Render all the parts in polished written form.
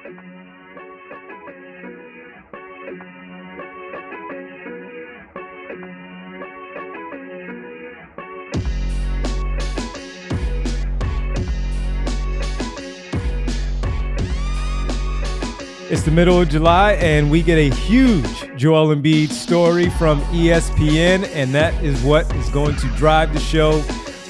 It's the middle of July, and we get a huge Joel Embiid story from ESPN, and that is what is going to drive the show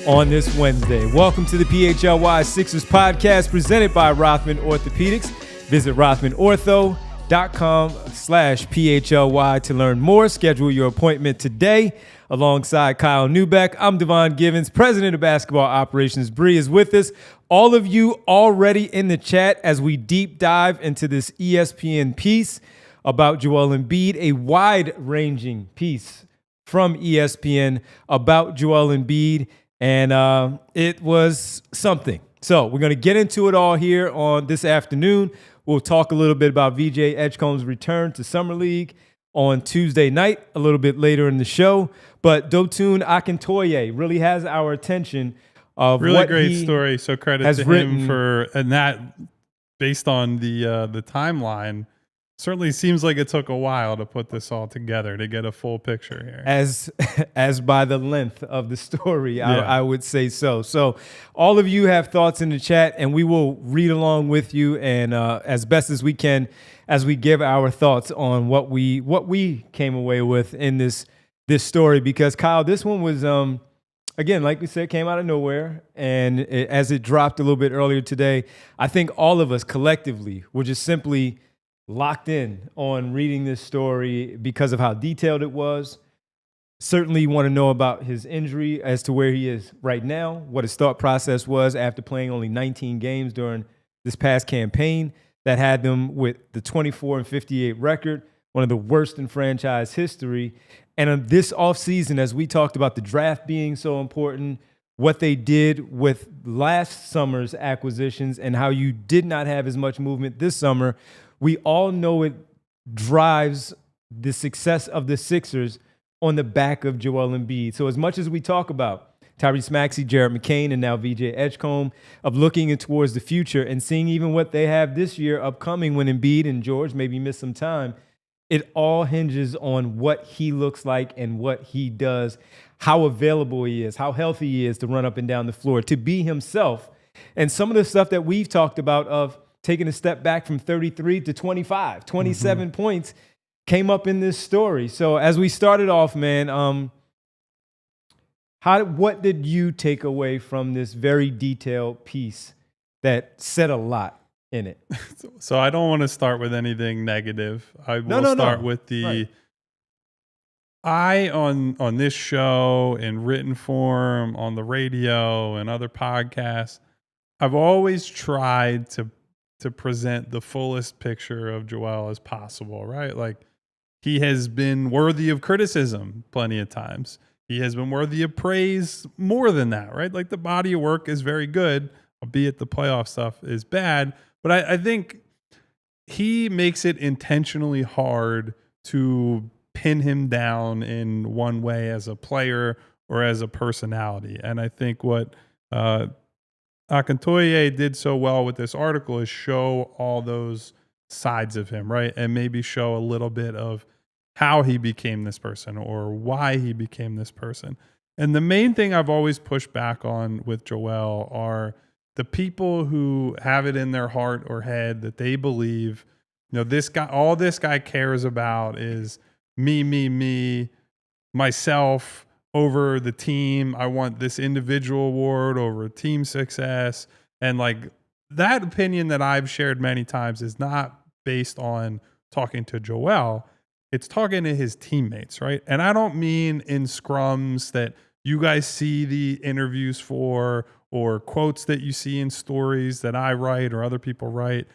on this Wednesday. Welcome to the PHLY Sixers podcast presented by Rothman Orthopedics. Visit rothmanortho.com/PHLY to learn more. Schedule your appointment today. Alongside Kyle Newbeck, I'm Devon Givens, president of basketball operations. Bree is with us. All of you already in the chat as we deep dive into this ESPN piece about Joel Embiid, a wide-ranging piece from ESPN about Joel Embiid, and it was something. So we're going to get into it all here on this afternoon. We'll talk a little bit about VJ Edgecombe's return to Summer League on Tuesday night, a little bit later in the show. But Dotun Akintoye really has our attention of really what great he story. So credit to him for, and that based on the timeline, certainly seems like it took a while to put this all together to get a full picture here. As by the length of the story, yeah. I would say so. So all of you have thoughts in the chat, and we will read along with you and as best as we can as we give our thoughts on what we came away with in this story. Because Kyle, this one was again, like we said, came out of nowhere, and as it dropped a little bit earlier today, I think all of us collectively were just simply locked in on reading this story because of how detailed it was. Certainly want to know about his injury as to where he is right now, what his thought process was after playing only 19 games during this past campaign that had them with the 24-58 record, one of the worst in franchise history. And this offseason, as we talked about the draft being so important, what they did with last summer's acquisitions and how you did not have as much movement this summer, we all know it drives the success of the Sixers on the back of Joel Embiid. So as much as we talk about Tyrese Maxey, Jared McCain, and now VJ Edgecombe, of looking towards the future and seeing even what they have this year upcoming when Embiid and George maybe miss some time, it all hinges on what he looks like and what he does, how available he is, how healthy he is to run up and down the floor, to be himself. And some of the stuff that we've talked about of taking a step back from 33 to 25, 27 points came up in this story. So as we started off, man, what did you take away from this very detailed piece that said a lot in it? So I don't want to start with anything negative. I will start with the right. I on this show in written form, on the radio and other podcasts, I've always tried to present the fullest picture of Joel as possible, right? Like, he has been worthy of criticism plenty of times. He has been worthy of praise more than that, right? Like, the body of work is very good, albeit the playoff stuff is bad. But I think he makes it intentionally hard to pin him down in one way as a player or as a personality. And I think what Akintoye did so well with this article is show all those sides of him, right? And maybe show a little bit of how he became this person or why he became this person. And the main thing I've always pushed back on with Joel are the people who have it in their heart or head that they believe, this guy, all this guy cares about is me, myself over the team. I want this individual award over team success. And like, that opinion that I've shared many times is not based on talking to Joel. It's talking to his teammates, right? And I don't mean in scrums that you guys see the interviews for, or quotes that you see in stories that I write or other people write.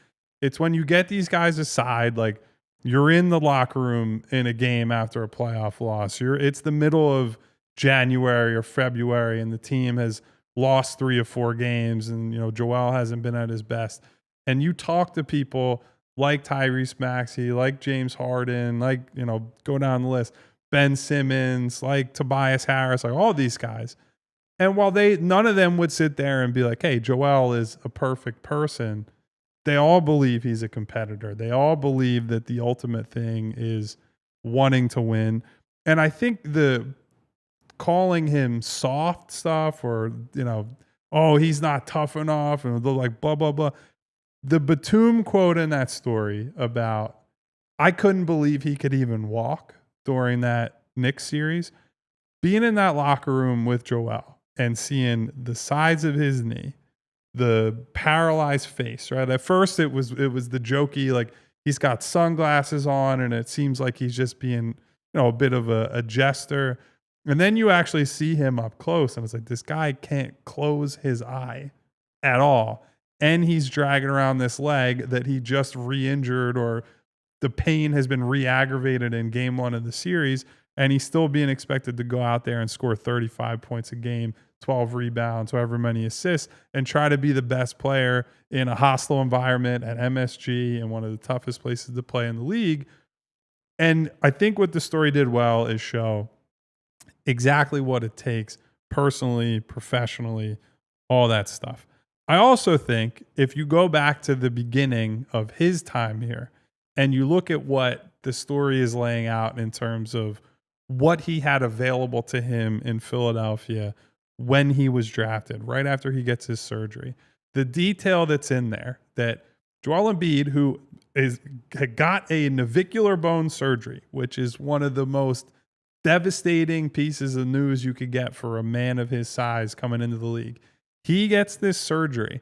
It's when you get these guys aside, like, you're in the locker room in a game after a playoff loss. It's the middle of January or February, and the team has lost 3 or 4 games, and Joel hasn't been at his best. And you talk to people like Tyrese Maxey, like James Harden, like go down the list, Ben Simmons, like Tobias Harris, like all these guys. And while none of them would sit there and be like, hey, Joel is a perfect person, they all believe he's a competitor. They all believe that the ultimate thing is wanting to win. And I think the calling him soft stuff or, oh, he's not tough enough and they're like blah, blah, blah. The Batum quote in that story about, I couldn't believe he could even walk during that Knicks series. Being in that locker room with Joel and seeing the size of his knee, the paralyzed face, right? At first it was the jokey, like he's got sunglasses on and it seems like he's just being, a bit of a jester. And then you actually see him up close and it's like, this guy can't close his eye at all. And he's dragging around this leg that he just re-injured or the pain has been re-aggravated in game 1 of the series. And he's still being expected to go out there and score 35 points a game, 12 rebounds, however many assists, and try to be the best player in a hostile environment at MSG and one of the toughest places to play in the league. And I think what the story did well is show exactly what it takes personally, professionally, all that stuff. I also think if you go back to the beginning of his time here and you look at what the story is laying out in terms of what he had available to him in Philadelphia when he was drafted, right after he gets his surgery, the detail that's in there that Joel Embiid, who had got a navicular bone surgery, which is one of the most devastating pieces of news you could get for a man of his size coming into the league. He gets this surgery,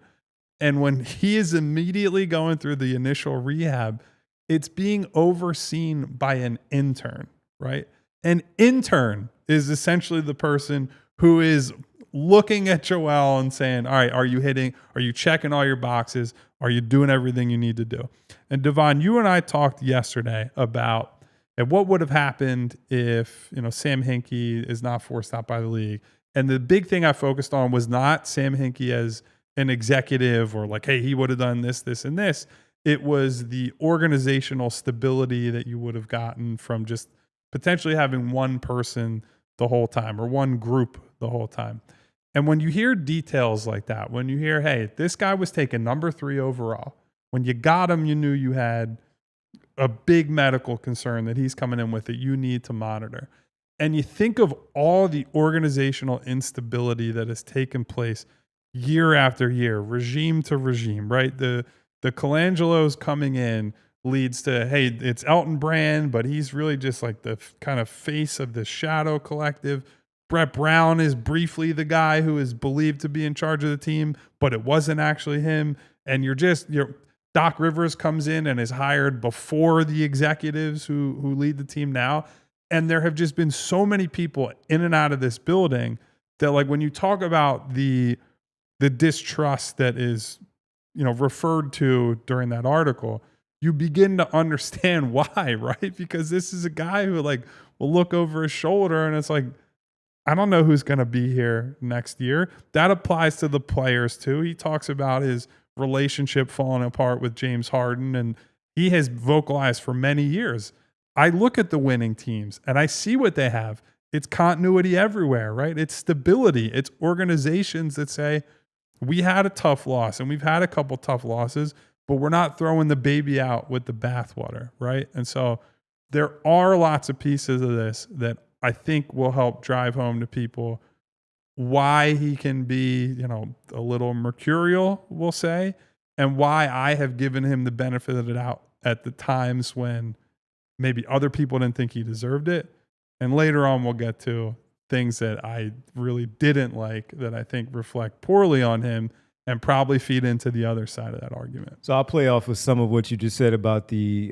and when he is immediately going through the initial rehab, it's being overseen by an intern, right? An intern is essentially the person who is looking at Joel and saying, all right, are you checking all your boxes? Are you doing everything you need to do? And Devon, you and I talked yesterday about what would have happened if, Sam Hinkie is not forced out by the league. And the big thing I focused on was not Sam Hinkie as an executive or like, hey, he would have done this, this, and this. It was the organizational stability that you would have gotten from just potentially having one person the whole time or one group the whole time. And when you hear details like that, when you hear, hey, this guy was taken number 3 overall, when you got him, you knew you had a big medical concern that he's coming in with that you need to monitor. And you think of all the organizational instability that has taken place year after year, regime to regime, right? The Colangelos coming in leads to, hey, it's Elton Brand, but he's really just like the kind of face of the shadow collective. Brett Brown is briefly the guy who is believed to be in charge of the team, but it wasn't actually him. And Doc Rivers comes in and is hired before the executives who lead the team now. And there have just been so many people in and out of this building that, like, when you talk about the distrust that is, referred to during that article, you begin to understand why, right? Because this is a guy who will look over his shoulder and it's like, I don't know who's going to be here next year. That applies to the players too. He talks about his relationship falling apart with James Harden, and he has vocalized for many years. I look at the winning teams and I see what they have. It's continuity everywhere, right? It's stability. It's organizations that say, we had a tough loss and we've had a couple tough losses, but we're not throwing the baby out with the bathwater, right? And so there are lots of pieces of this that I think will help drive home to people why he can be, a little mercurial, we'll say, and why I have given him the benefit of the doubt at the times when maybe other people didn't think he deserved it. And later on, we'll get to things that I really didn't like that I think reflect poorly on him and probably feed into the other side of that argument. So I'll play off of some of what you just said about the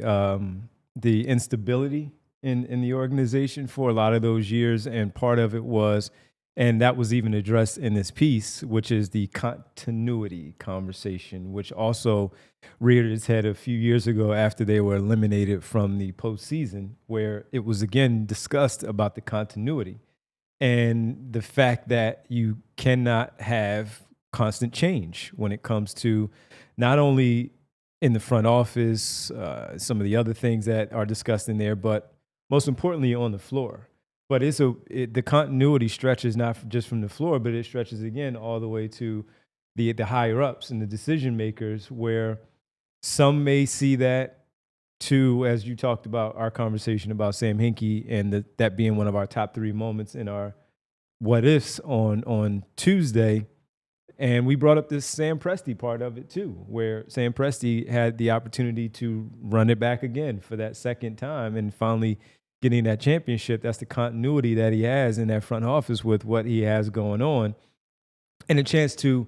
instability in the organization for a lot of those years. And part of it was, and that was even addressed in this piece, which is the continuity conversation, which also reared its head a few years ago after they were eliminated from the postseason, where it was again discussed about the continuity and the fact that you cannot have constant change when it comes to not only in the front office, some of the other things that are discussed in there, but most importantly on the floor. But the continuity stretches not just from the floor, but it stretches again all the way to the higher ups and the decision makers, where Some may see that too, as you talked about our conversation about Sam Hinkie and that being one of our top 3 moments in our what ifs on Tuesday. And we brought up this Sam Presti part of it too, where Sam Presti had the opportunity to run it back again for that second time and finally getting that championship. That's the continuity that he has in that front office with what he has going on and a chance to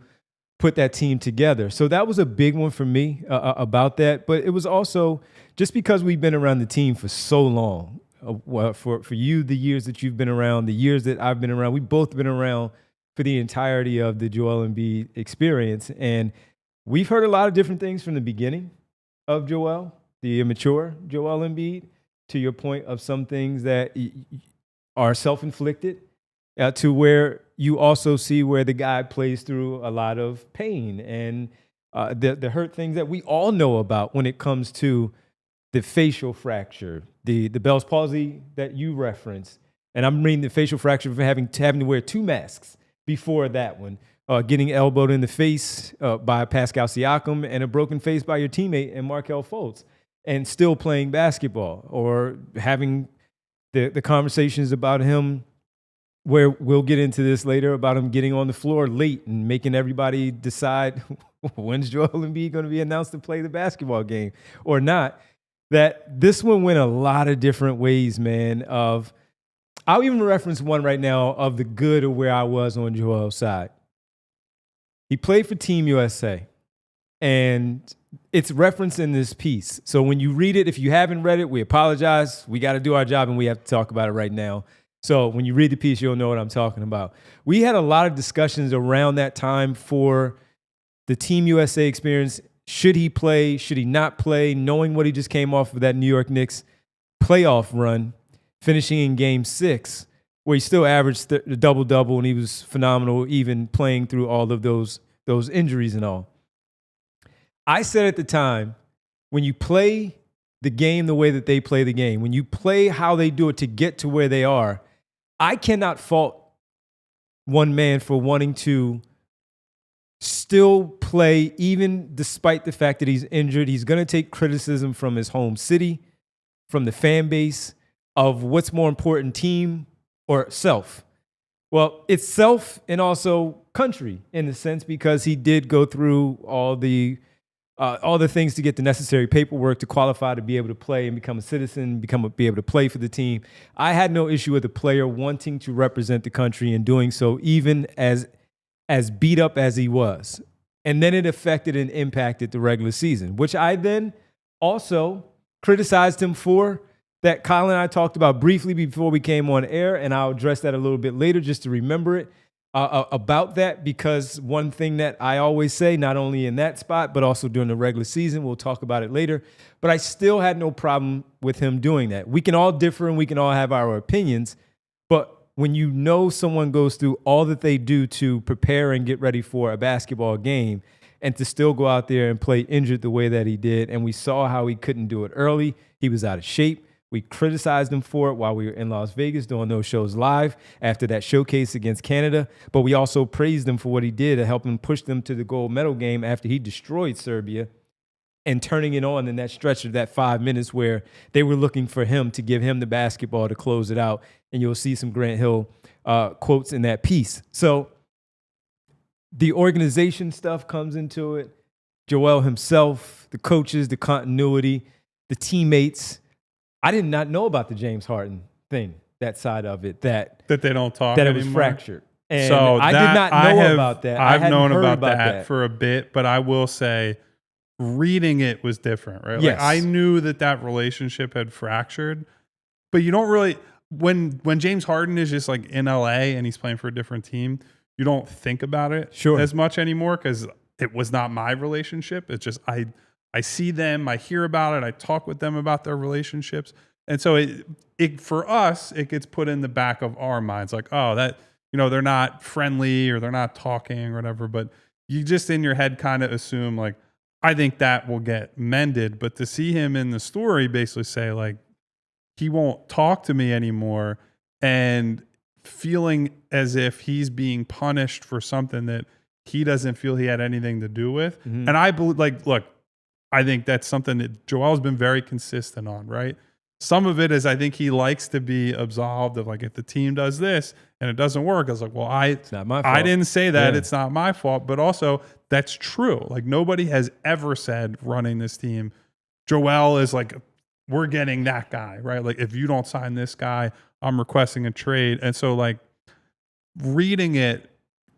put that team together. So that was a big one for me about that. But it was also just because we've been around the team for so long. For you, the years that you've been around, the years that I've been around, we've both been around for the entirety of the Joel Embiid experience. And we've heard a lot of different things from the beginning of Joel, the immature Joel Embiid, to your point of some things that are self-inflicted, to where you also see where the guy plays through a lot of pain and the hurt things that we all know about when it comes to the facial fracture, the Bell's palsy that you referenced. And I'm reading the facial fracture for having to wear 2 masks before that one, getting elbowed in the face by Pascal Siakam and a broken face by your teammate and Markelle Fultz, and still playing basketball, or having the conversations about him where we'll get into this later about him getting on the floor late and making everybody decide when's Joel Embiid going to be announced to play the basketball game or not. That this one went a lot of different ways, man. I'll even reference one right now of the good of where I was on Joel's side. He played for Team USA, and it's referenced in this piece. So when you read it, if you haven't read it, we apologize. We got to do our job, and we have to talk about it right now. So when you read the piece, you'll know what I'm talking about. We had a lot of discussions around that time for the Team USA experience. Should he play? Should he not play? Knowing what he just came off of that New York Knicks playoff run, finishing in Game 6, where he still averaged the double-double, and he was phenomenal even playing through all of those injuries and all. I said at the time, when you play the game the way that they play the game, when you play how they do it to get to where they are, I cannot fault one man for wanting to still play, even despite the fact that he's injured. He's going to take criticism from his home city, from the fan base, of what's more important, team or self. Well, it's self and also country in a sense, because he did go through all the things to get the necessary paperwork to qualify to be able to play and become a citizen, be able to play for the team. I had no issue with a player wanting to represent the country and doing so, even as beat up as he was. And then it affected and impacted the regular season, which I then also criticized him for, that Kyle and I talked about briefly before we came on air, and I'll address that a little bit later just to remember it, about that, because one thing that I always say, not only in that spot, but also during the regular season, we'll talk about it later, but I still had no problem with him doing that. We can all differ and we can all have our opinions, but when you know someone goes through all that they do to prepare and get ready for a basketball game, and to still go out there and play injured the way that he did, and we saw how he couldn't do it early, he was out of shape. We criticized him for it while we were in Las Vegas doing those shows live after that showcase against Canada. But we also praised him for what he did to help him push them to the gold medal game after he destroyed Serbia, and turning it on in that stretch of that 5 minutes where they were looking for him to give him the basketball to close it out. And you'll see some Grant Hill quotes in that piece. So the organization stuff comes into it. Joel himself, the coaches, the continuity, the teammates. I did not know about the James Harden thing, that side of it, that they don't talk that anymore. It was fractured. And so I did not know about that. I've known about that for a bit, but I will say reading it was different, right? Yes. Like I knew that relationship had fractured, but you don't really, when James Harden is just like in LA and he's playing for a different team, you don't think about it as much anymore, because it was not my relationship. It's just I see them, I hear about it, I talk with them about their relationships. And so it for us, it gets put in the back of our minds like, oh, that, they're not friendly or they're not talking or whatever. But you just in your head kind of assume like, I think that will get mended. But to see him in the story basically say like, he won't talk to me anymore, and feeling as if he's being punished for something that he doesn't feel he had anything to do with. Mm-hmm. And I believe, like, look, I think that's something that Joel's been very consistent on, right? Some of it is I think he likes to be absolved of like, if the team does this and it doesn't work, I was like, well, It's not my fault. I didn't say that. Yeah. It's not my fault. But also that's true. Like nobody has ever said running this team, Joel is like, we're getting that guy, right? Like if you don't sign this guy, I'm requesting a trade. And so like reading it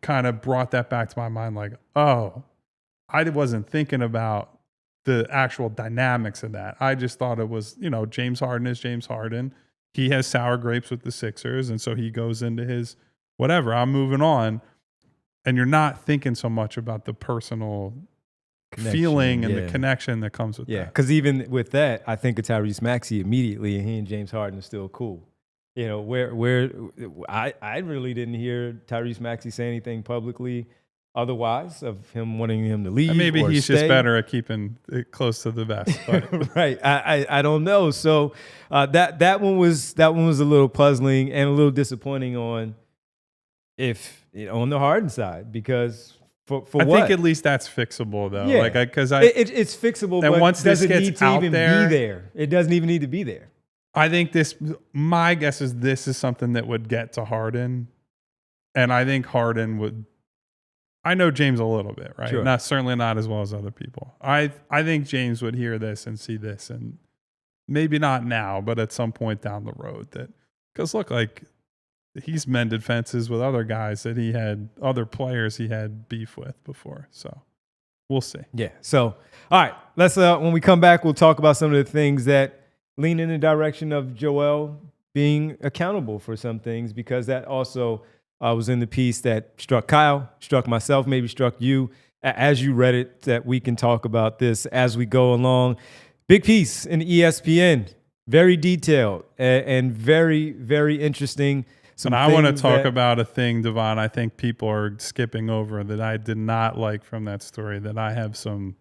kind of brought that back to my mind. Like, oh, I wasn't thinking about the actual dynamics of that. I just thought it was, James Harden is James Harden. He has sour grapes with the Sixers. And so he goes into his whatever, I'm moving on. And you're not thinking so much about the personal feeling and the connection that comes with that. Yeah, because even with that, I think of Tyrese Maxey immediately, and he and James Harden are still cool. Where I really didn't hear Tyrese Maxey say anything publicly otherwise of him wanting him to leave. And maybe or he's stay. just better at keeping it close to the vest. But. Right. I don't know. So that one was a little puzzling and a little disappointing on on the Harden side, because for I what? think at least that's fixable though. Yeah. Like because it's fixable, and but once this doesn't gets need to out even there, be there. It doesn't even need to be there. I think my guess is this is something that would get to Harden. And I think Harden would, I know James a little bit, right? Sure. Certainly not as well as other people. I think James would hear this and see this, and maybe not now, but at some point down the road because look, like he's mended fences with other guys that other players he had beef with before. So we'll see. Yeah. So, all right, let's, when we come back, we'll talk about some of the things that lean in the direction of Joel being accountable for some things, because that also was in the piece that struck Kyle, struck myself, maybe struck you as you read it, that we can talk about this as we go along. Big piece in ESPN, very detailed and very, very interesting. And I want to talk about a thing, Devon, I think people are skipping over that I did not like from that story, that I have some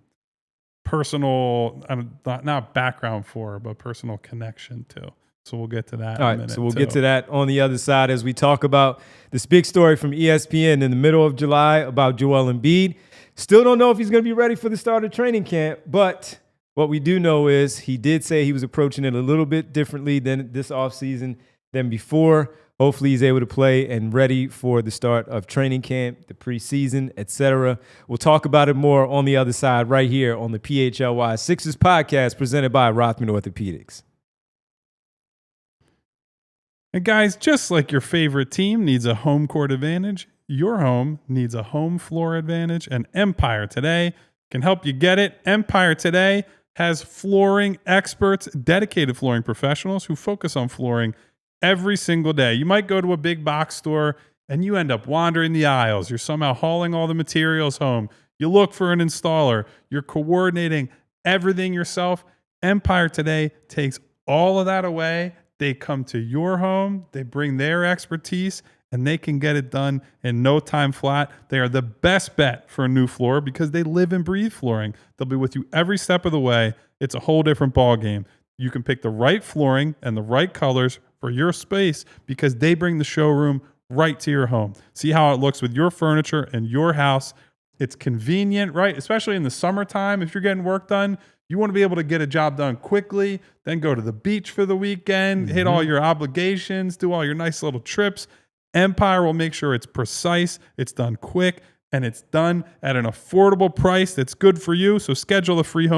personal, not background for, but personal connection to. So we'll get to that in a minute. So we'll get to that on the other side as we talk about this big story from ESPN in the middle of July about Joel Embiid. Still don't know if he's going to be ready for the start of training camp, but what we do know is he did say he was approaching it a little bit differently than this offseason than before. Hopefully he's able to play and ready for the start of training camp, the preseason, etc. We'll talk about it more on the other side right here on the PHLY Sixers podcast presented by Rothman Orthopedics. And guys, just like your favorite team needs a home court advantage, your home needs a home floor advantage, and Empire Today can help you get it. Empire Today has flooring experts, dedicated flooring professionals who focus on flooring every single day. You might go to a big box store and you end up wandering the aisles. You're somehow hauling all the materials home. You look for an installer. You're coordinating everything yourself. Empire Today takes all of that away. They come to your home. They bring their expertise, and they can get it done in no time flat. They are the best bet for a new floor because they live and breathe flooring. They'll be with you every step of the way. It's a whole different ballgame. You can pick the right flooring and the right colors for your space because they bring the showroom right to your home. See how it looks with your furniture and your house. It's convenient, right? Especially in the summertime. If you're getting work done, you want to be able to get a job done quickly, then go to the beach for the weekend, hit all your obligations, do all your nice little trips. Empire will make sure it's precise, it's done quick, and it's done at an affordable price that's good for you. So schedule a free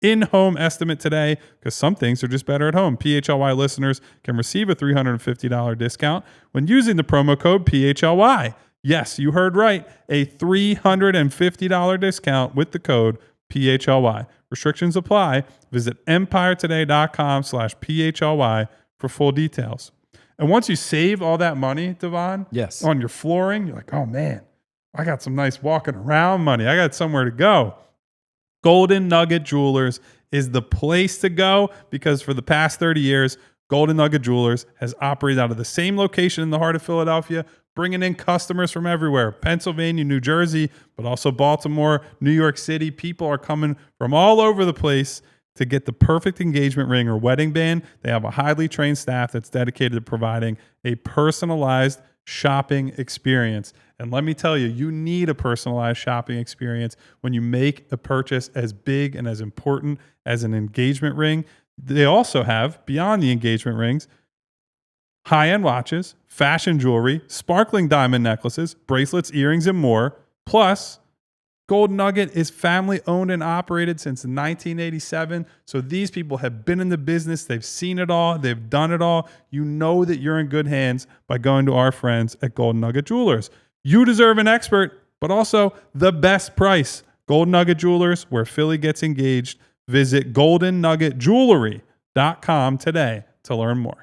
in-home estimate today, because some things are just better at home. PHLY listeners can receive a $350 discount when using the promo code PHLY. Yes, you heard right. A $350 discount with the code PHLY. Restrictions apply. Visit empiretoday.com/PHLY for full details. And once you save all that money, Devon, yes, on your flooring, you're like, oh man, I got some nice walking around money. I got somewhere to go. Golden Nugget Jewelers is the place to go because for the past 30 years, Golden Nugget Jewelers has operated out of the same location in the heart of Philadelphia, bringing in customers from everywhere, Pennsylvania, New Jersey, but also Baltimore, New York City. People are coming from all over the place to get the perfect engagement ring or wedding band. They have a highly trained staff that's dedicated to providing a personalized shopping experience. And let me tell you, you need a personalized shopping experience when you make a purchase as big and as important as an engagement ring. They also have, beyond the engagement rings, high-end watches, fashion jewelry, sparkling diamond necklaces, bracelets, earrings, and more. Plus, Gold Nugget is family-owned and operated since 1987. So these people have been in the business. They've seen it all. They've done it all. You know that you're in good hands by going to our friends at Gold Nugget Jewelers. You deserve an expert, but also the best price. Gold Nugget Jewelers, where Philly gets engaged. Visit goldennuggetjewelry.com today to learn more.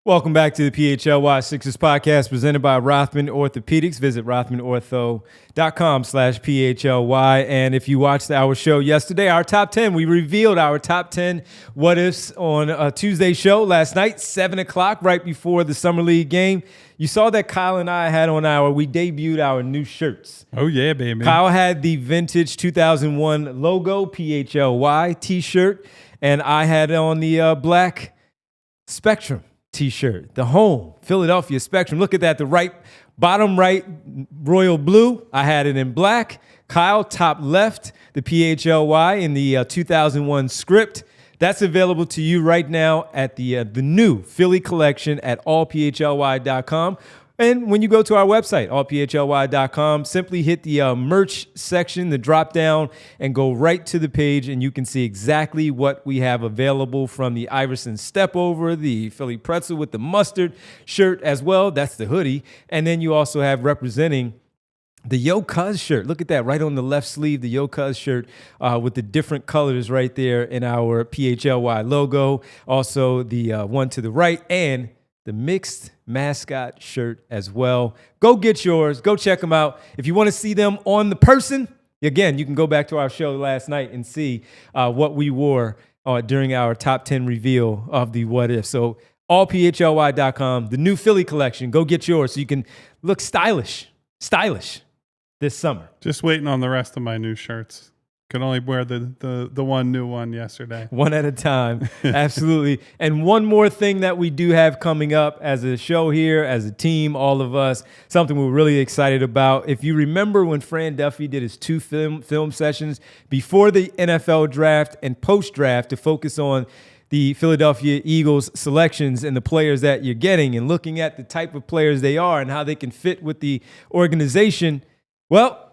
Welcome back to the PHLY Sixers podcast presented by Rothman Orthopedics. Visit rothmanortho.com/PHLY. And if you watched our show yesterday, our top 10, we revealed our top 10 what ifs on a Tuesday show last night, 7 o'clock, right before the Summer League game. You saw that Kyle and I had on we debuted our new shirts. Oh, yeah, baby. Kyle had the vintage 2001 logo, PHLY t-shirt, and I had on the black Spectrum t-shirt, the home Philadelphia Spectrum. Look at that, the bottom right royal blue. I had it in black. Kyle, top left, the PHLY in the 2001 script. That's available to you right now at the new Philly collection at allphly.com. And when you go to our website, allphly.com, simply hit the merch section, the drop down, and go right to the page, and you can see exactly what we have available, from the Iverson step over, the Philly pretzel with the mustard shirt as well. That's the hoodie. And then you also have representing the Yo Cuz shirt. Look at that, right on the left sleeve, the Yo Cuz shirt with the different colors right there in our PHLY logo. Also the one to the right, and the mixed mascot shirt as well. Go get yours. Go check them out. If you want to see them on the person, again, you can go back to our show last night and see what we wore during our top 10 reveal of the What If. So allphly.com, the new Philly collection. Go get yours so you can look stylish this summer. Just waiting on the rest of my new shirts. Could only wear the one new one yesterday. One at a time. Absolutely. And one more thing that we do have coming up as a show here, as a team, all of us, something we're really excited about. If you remember when Fran Duffy did his 2 film sessions before the NFL draft and post-draft to focus on the Philadelphia Eagles selections and the players that you're getting and looking at the type of players they are and how they can fit with the organization, well,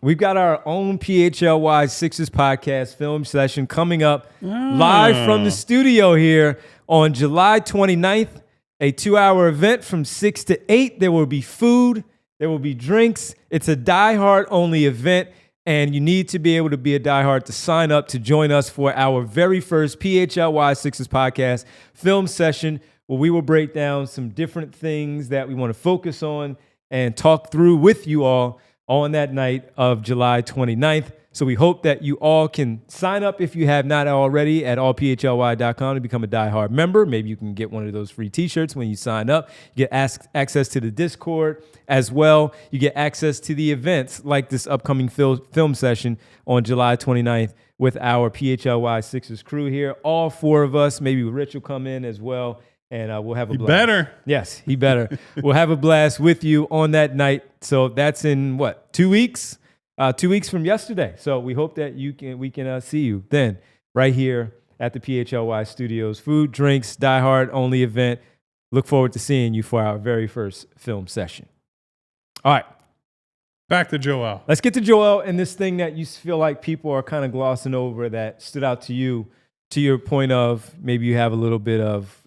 we've got our own PHLY Sixers podcast film session coming up live from the studio here on July 29th, a 2-hour event from 6 to 8. There will be food. There will be drinks. It's a diehard only event, and you need to be able to be a diehard to sign up to join us for our very first PHLY Sixers podcast film session, where we will break down some different things that we want to focus on and talk through with you all on that night of July 29th. So we hope that you all can sign up if you have not already at allphly.com to become a diehard member. Maybe you can get one of those free t-shirts when you sign up. You get access to the Discord as well. You get access to the events like this upcoming film session on July 29th with our PHLY Sixers crew here. All 4 of us, maybe Rich will come in as well. And we'll have a blast. He better. Yes, he better. We'll have a blast with you on that night. So that's in 2 weeks? 2 weeks from yesterday. So we hope that we can see you then right here at the PHLY Studios. Food, drinks, diehard only event. Look forward to seeing you for our very first film session. All right. Back to Joel. Let's get to Joel and this thing that you feel like people are kind of glossing over that stood out to you. To your point of maybe you have a little bit of,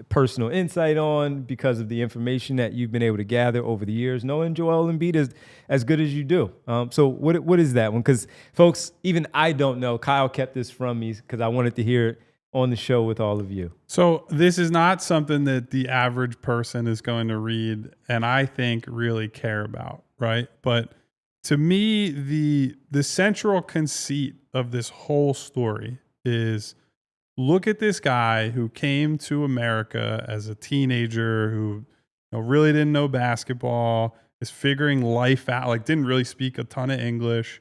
personal insight on because of the information that you've been able to gather over the years, knowing Joel Embiid is as good as you do. So what is that one? Because folks, even I don't know. Kyle kept this from me because I wanted to hear it on the show with all of you. So this is not something that the average person is going to read and I think really care about, right? But to me, the central conceit of this whole story is look at this guy who came to America as a teenager who really didn't know basketball, is figuring life out, like didn't really speak a ton of English,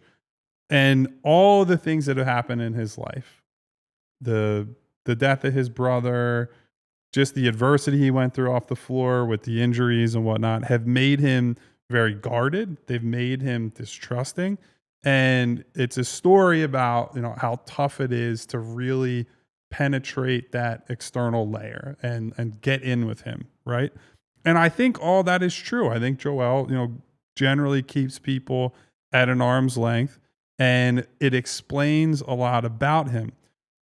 and all the things that have happened in his life. The death of his brother, just the adversity he went through off the floor with the injuries and whatnot have made him very guarded. They've made him distrusting. And it's a story about, how tough it is to really penetrate that external layer and get in with him, right? And I think all that is true. I think Joel, generally keeps people at an arm's length, and it explains a lot about him.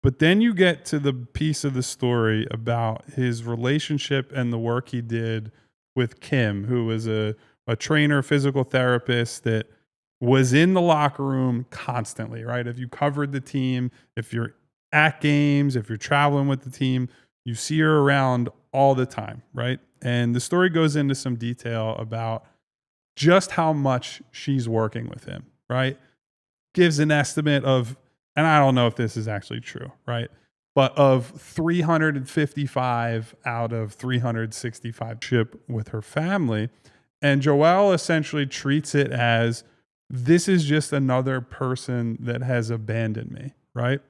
But then you get to the piece of the story about his relationship and the work he did with Kim, who was a trainer, physical therapist that was in the locker room constantly, right? If you covered the team, if you're at games, if you're traveling with the team, you see her around all the time, right? And the story goes into some detail about just how much she's working with him, right? Gives an estimate of, and I don't know if this is actually true, right? But of 355 out of 365 ship with her family. And Joelle essentially treats it as, this is just another person that has abandoned me, right?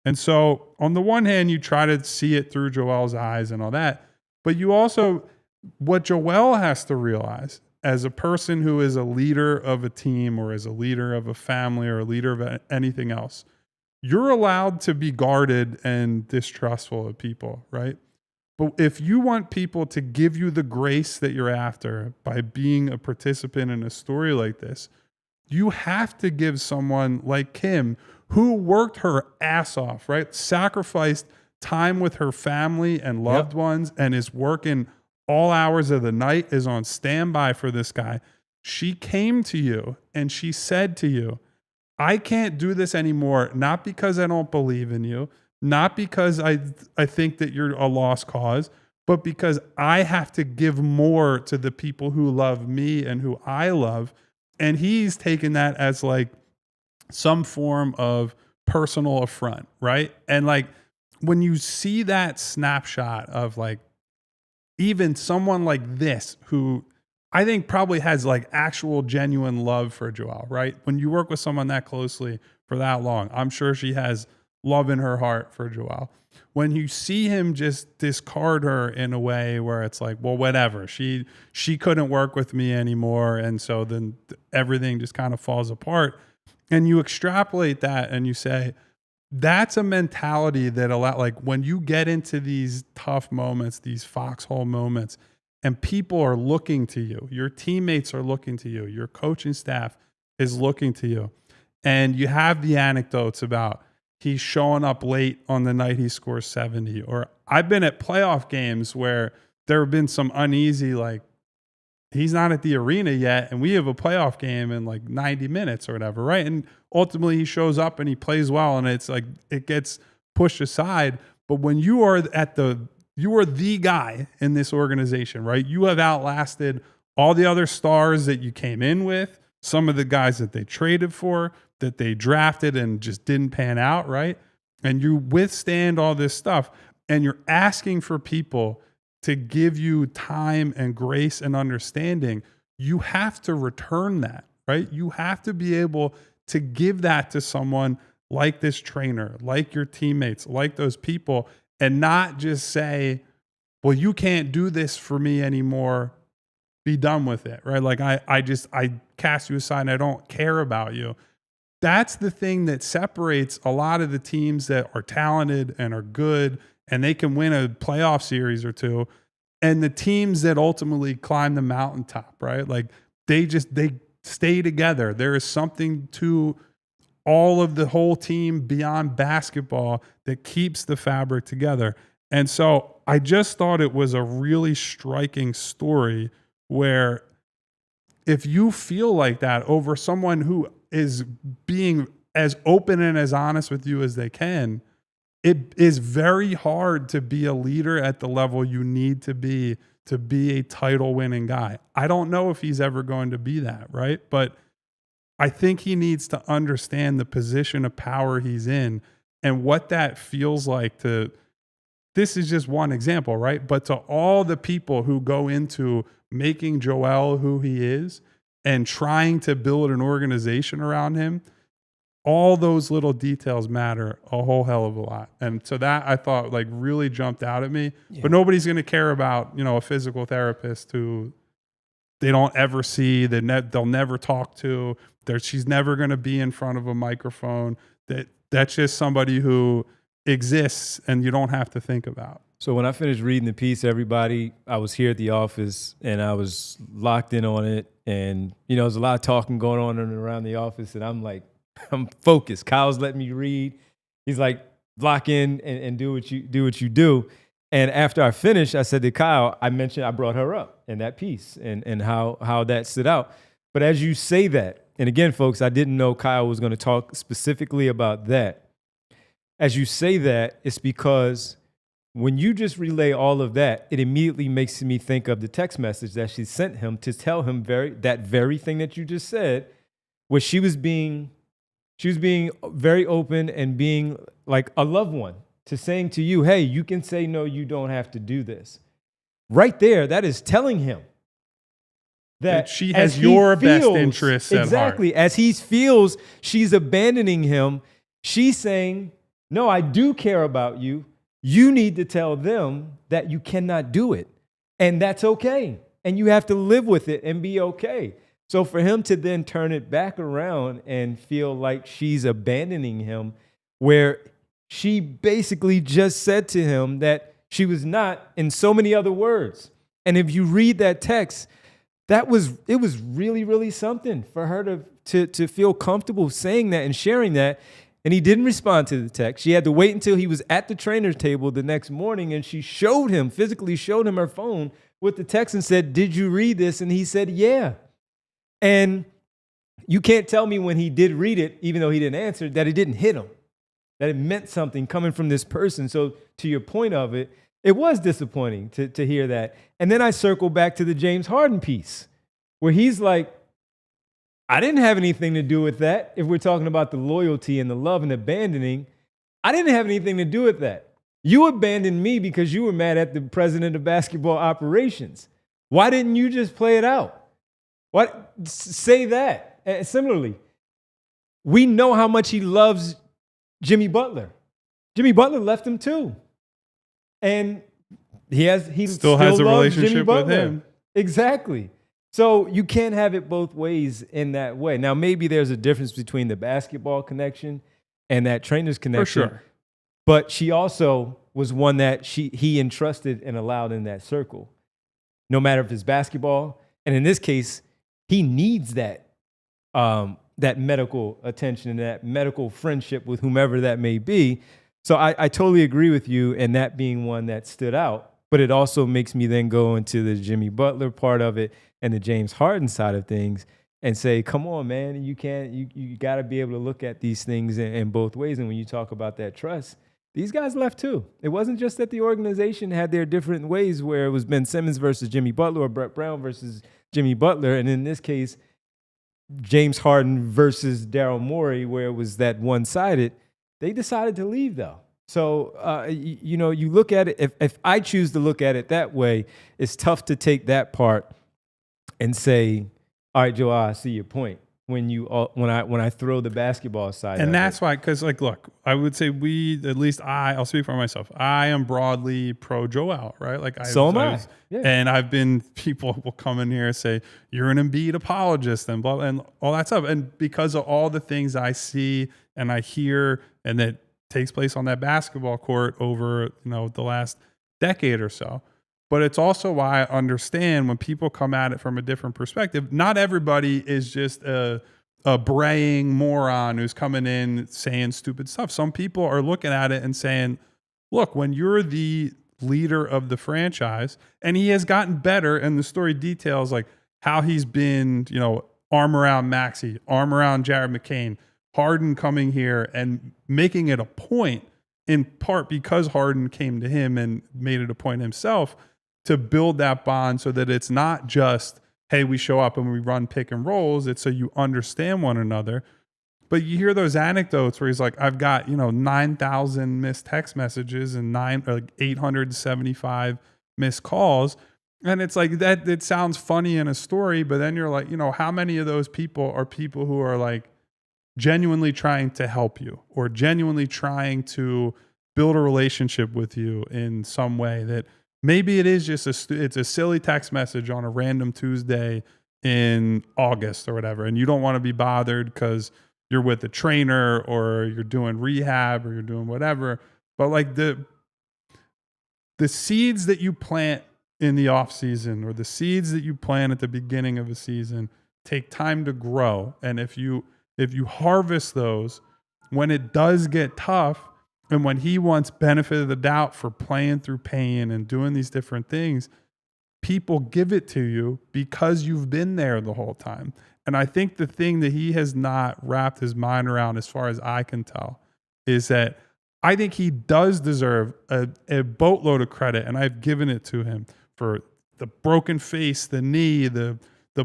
And so on the one hand, you try to see it through Joelle's eyes and all that, but you also, what Joelle has to realize as a person who is a leader of a team or as a leader of a family or a leader of anything else, you're allowed to be guarded and distrustful of people, right? But if you want people to give you the grace that you're after by being a participant in a story like this, you have to give someone like Kim, who worked her ass off, right? Sacrificed time with her family and loved ones and is working all hours of the night, is on standby for this guy. She came to you and she said to you, I can't do this anymore, not because I don't believe in you, not because I think that you're a lost cause, but because I have to give more to the people who love me and who I love. And he's taken that as like some form of personal affront, right? And like when you see that snapshot of like even someone like this, who I think probably has like actual genuine love for Joelle, right? When you work with someone that closely for that long, I'm sure she has love in her heart for Joelle. When you see him just discard her in a way where it's like, well, whatever, she couldn't work with me anymore. And so then everything just kind of falls apart. And you extrapolate that and you say, that's a mentality that like when you get into these tough moments, these foxhole moments, and people are looking to you, your teammates are looking to you, your coaching staff is looking to you. And you have the anecdotes about he's showing up late on the night he scores 70. Or I've been at playoff games where there have been some uneasy, like, he's not at the arena yet, and we have a playoff game in like 90 minutes or whatever, right? And ultimately he shows up and he plays well, and it's like it gets pushed aside. But when you are you are the guy in this organization, right? You have outlasted all the other stars that you came in with, some of the guys that they traded for, that they drafted and just didn't pan out, right? And you withstand all this stuff, and you're asking for people to give you time and grace and understanding. You have to return that, right? You have to be able to give that to someone like this trainer, like your teammates, like those people, and not just say, well, you can't do this for me anymore. Be done with it, right? Like I cast you aside and I don't care about you. That's the thing that separates a lot of the teams that are talented and are good and they can win a playoff series or two, and the teams that ultimately climb the mountaintop, right? Like they stay together. There is something to all of the whole team beyond basketball that keeps the fabric together. And so I just thought it was a really striking story where if you feel like that over someone who is being as open and as honest with you as they can, it is very hard to be a leader at the level you need to be a title winning guy. I don't know if he's ever going to be that, right? But I think he needs to understand the position of power he's in and what that feels like to, this is just one example, right? But to all the people who go into making Joel who he is and trying to build an organization around him, all those little details matter a whole hell of a lot. And so that I thought like really jumped out at me. Yeah. But nobody's going to care about, a physical therapist who they don't ever see, they'll never talk to. She's never going to be in front of a microphone. That's just somebody who exists and you don't have to think about. So when I finished reading the piece, everybody, I was here at the office and I was locked in on it. And, there's a lot of talking going on around the office. And I'm like, I'm focused. Kyle's letting me read. He's like, lock in and do what you do. And after I finished, I said to Kyle, I brought her up in that piece and how that stood out. But as you say that, and again, folks, I didn't know Kyle was going to talk specifically about that. As you say that, it's because when you just relay all of that, it immediately makes me think of the text message that she sent him to tell him that very thing that you just said, where she was being very open and being like a loved one to saying to you, hey, you can say no, you don't have to do this. Right there, that is telling him that she has your best interests at heart. Exactly. As he feels she's abandoning him, she's saying, no, I do care about you. You need to tell them that you cannot do it. And that's okay. And you have to live with it and be okay. So for him to then turn it back around and feel like she's abandoning him, where she basically just said to him that she was not, in so many other words. And if you read that text, it was really, really something for her to feel comfortable saying that and sharing that. And he didn't respond to the text. She had to wait until he was at the trainer's table the next morning, and she physically showed him her phone with the text and said, did you read this? And he said, yeah. And you can't tell me when he did read it, even though he didn't answer, that it didn't hit him, that it meant something coming from this person. So to your point of it, it was disappointing to hear that. And then I circle back to the James Harden piece, where he's like, I didn't have anything to do with that. If we're talking about the loyalty and the love and abandoning, I didn't have anything to do with that. You abandoned me because you were mad at the president of basketball operations. Why didn't you just play it out? What? Say that. And similarly, we know how much he loves Jimmy Butler. Jimmy Butler left him too. And he still has a loves relationship Jimmy Butler. with him. Exactly. So you can't have it both ways in that way. Now, maybe there's a difference between the basketball connection and that trainer's connection. For sure. But she also was one that he entrusted and allowed in that circle, no matter if it's basketball. And in this case, he needs that medical attention and that medical friendship with whomever that may be. So I totally agree with you, and that being one that stood out. But it also makes me then go into the Jimmy Butler part of it and the James Harden side of things and say, come on, man, you got to be able to look at these things in both ways. And when you talk about that trust, these guys left too. It wasn't just that the organization had their different ways where it was Ben Simmons versus Jimmy Butler or Brett Brown versus Jimmy Butler. And in this case, James Harden versus Daryl Morey, where it was that one-sided. They decided to leave, though. So, you look at it, if I choose to look at it that way, it's tough to take that part and say, all right, Joel, I see your point when I throw the basketball side. And that's why, because look, I would say I'll speak for myself. I am broadly pro Joel, right? So am I. Yeah. And people will come in here and say, you're an Embiid apologist and blah, and all that stuff. And because of all the things I see and I hear and that takes place on that basketball court over, the last decade or so. But it's also why I understand when people come at it from a different perspective. Not everybody is just a braying moron who's coming in saying stupid stuff. Some people are looking at it and saying, look, when you're the leader of the franchise, and he has gotten better, and the story details like how he's been, arm around Maxey, arm around Jared McCain, Harden coming here and making it a point, in part because Harden came to him and made it a point himself, to build that bond so that it's not just, hey, we show up and we run pick and rolls. It's so you understand one another. But you hear those anecdotes where he's like, I've got, 9,000 missed text messages and 875 missed calls. And it's like that, it sounds funny in a story, but then you're like, how many of those people are people who are like genuinely trying to help you or genuinely trying to build a relationship with you in some way, that maybe it is just it's a silly text message on a random Tuesday in August or whatever, and you don't want to be bothered because you're with a trainer or you're doing rehab or you're doing whatever. But like the seeds that you plant in the off season or the seeds that you plant at the beginning of a season take time to grow. And if you harvest those when it does get tough, and when he wants benefit of the doubt for playing through pain and doing these different things, people give it to you because you've been there the whole time. And I think the thing that he has not wrapped his mind around, as far as I can tell, is that I think he does deserve a boatload of credit, and I've given it to him for the broken face, the knee, the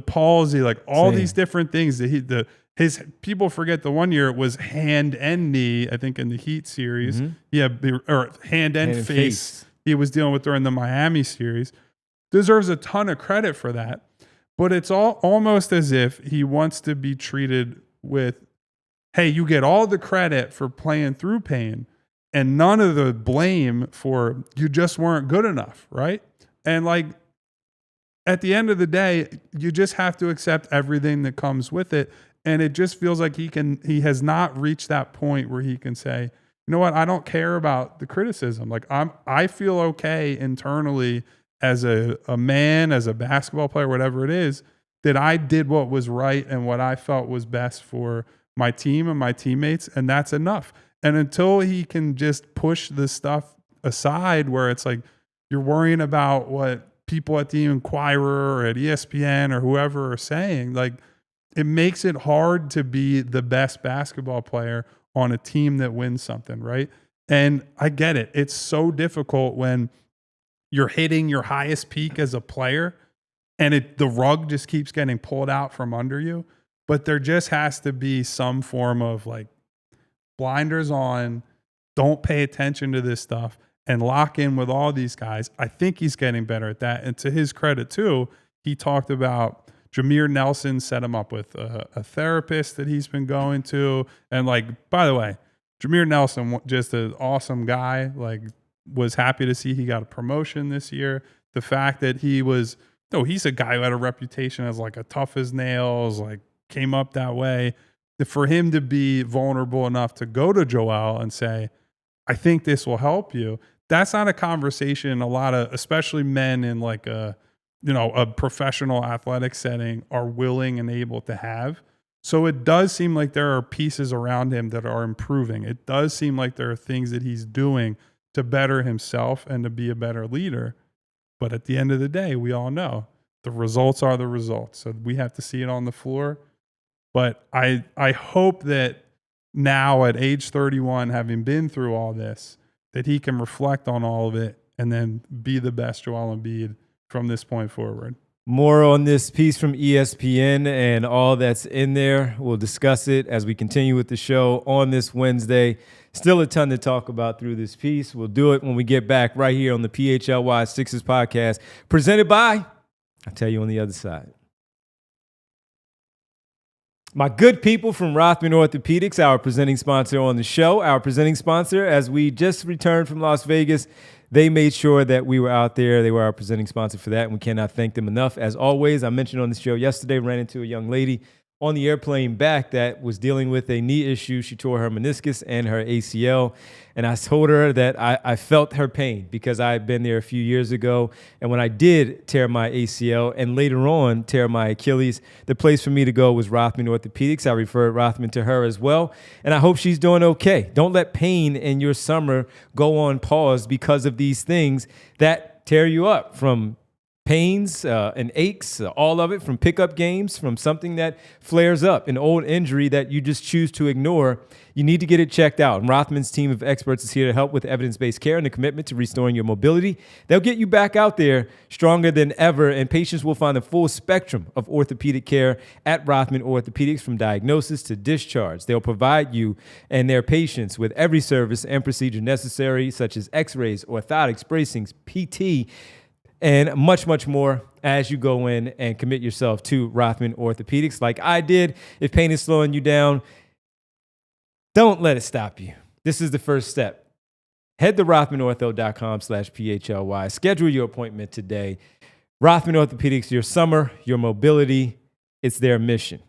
palsy, like all these different things that his people forget. The one year it was hand and knee, I think in the Heat series. Mm-hmm. Yeah, or hand and face he was dealing with during the Miami series. Deserves a ton of credit for that. But it's almost as if he wants to be treated with, hey, you get all the credit for playing through pain and none of the blame for you just weren't good enough, right? And like at the end of the day, you just have to accept everything that comes with it. And it just feels like he has not reached that point where he can say, you know what, I don't care about the criticism. Like I feel okay internally as a man, as a basketball player, whatever it is, that I did what was right and what I felt was best for my team and my teammates. And that's enough. And until he can just push this stuff aside where it's like you're worrying about what people at the Inquirer or at ESPN or whoever are saying, like, it makes it hard to be the best basketball player on a team that wins something, right? And I get it. It's so difficult when you're hitting your highest peak as a player and the rug just keeps getting pulled out from under you. But there just has to be some form of like blinders on, don't pay attention to this stuff and lock in with all these guys. I think he's getting better at that. And to his credit too, he talked about Jameer Nelson set him up with a therapist that he's been going to. And like, by the way, Jameer Nelson, just an awesome guy, like was happy to see he got a promotion this year. The fact that he's a guy who had a reputation as like a tough as nails, like came up that way. For him to be vulnerable enough to go to Joel and say, I think this will help you. That's not a conversation a lot of, especially men in like a professional athletic setting are willing and able to have. So it does seem like there are pieces around him that are improving. It does seem like there are things that he's doing to better himself and to be a better leader. But at the end of the day, we all know the results are the results. So we have to see it on the floor. But I hope that now at age 31, having been through all this, that he can reflect on all of it and then be the best Joel Embiid from this point forward. More on this piece from ESPN and all that's in there. We'll discuss it as we continue with the show on this Wednesday. Still a ton to talk about through this piece. We'll do it when we get back right here on the PHLY Sixers podcast, presented by, I'll tell you on the other side. My good people from Rothman Orthopedics, our presenting sponsor on the show. Our presenting sponsor, as we just returned from Las Vegas, they made sure that we were out there. They were our presenting sponsor for that, and we cannot thank them enough. As always, I mentioned on the show yesterday, ran into a young lady on the airplane back that was dealing with a knee issue. She tore her meniscus and her ACL, and I told her that I felt her pain because I had been there a few years ago, and when I did tear my ACL and later on tear my Achilles, the place for me to go was Rothman Orthopedics. I referred Rothman to her as well, and I hope she's doing okay. Don't let pain in your summer go on pause because of these things that tear you up, from pains and aches, all of it, from pickup games, from something that flares up, an old injury that you just choose to ignore. You need to get it checked out. And Rothman's team of experts is here to help with evidence-based care and the commitment to restoring your mobility. They'll get you back out there stronger than ever, and patients will find the full spectrum of orthopedic care at Rothman Orthopedics, from diagnosis to discharge. They'll provide you and their patients with every service and procedure necessary, such as x-rays, orthotics, bracings, PT, and much, much more as you go in and commit yourself to Rothman Orthopedics like I did. If pain is slowing you down, Don't let it stop you. This is the first step. Head to rothmanortho.com/PHLY. Schedule your appointment today. Rothman Orthopedics, your summer, your mobility, it's their mission.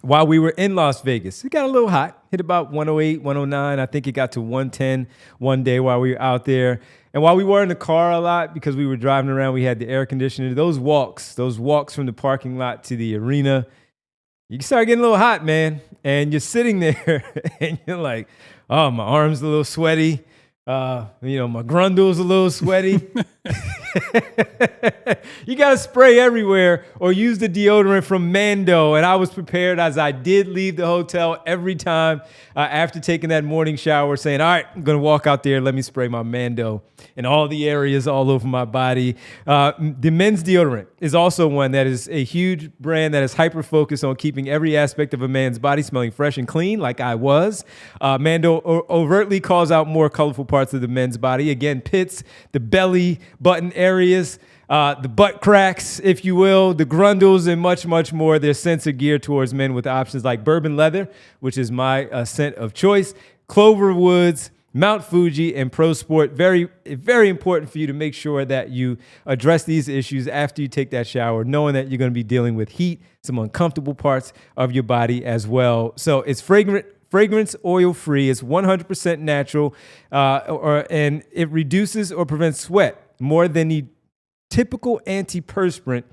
While we were in Las Vegas, it got a little hot, hit about 108, 109. I think it got to 110 one day while we were out there. And while we were in the car a lot because we were driving around, we had the air conditioner. Those walks from the parking lot to the arena, you can start getting a little hot, man. And you're sitting there and you're like, oh, my arm's a little sweaty. My grundle's a little sweaty. You got to spray everywhere or use the deodorant from Mando. And I was prepared as I did leave the hotel every time after taking that morning shower saying, all right, I'm going to walk out there. Let me spray my Mando in all the areas all over my body. The men's deodorant is also one that is a huge brand that is hyper-focused on keeping every aspect of a man's body smelling fresh and clean like I was. Mando overtly calls out more colorful parts of the men's body. Again, pits, the belly button areas, the butt cracks, if you will, the grundles, and much, much more. Their scents are geared towards men with options like bourbon leather, which is my scent of choice, Clover Woods, Mount Fuji, and Pro Sport. Very, very important for you to make sure that you address these issues after you take that shower, knowing that you're going to be dealing with heat, some uncomfortable parts of your body as well. So it's fragrance oil-free. It's 100% natural, and it reduces or prevents sweat more than the typical antiperspirant.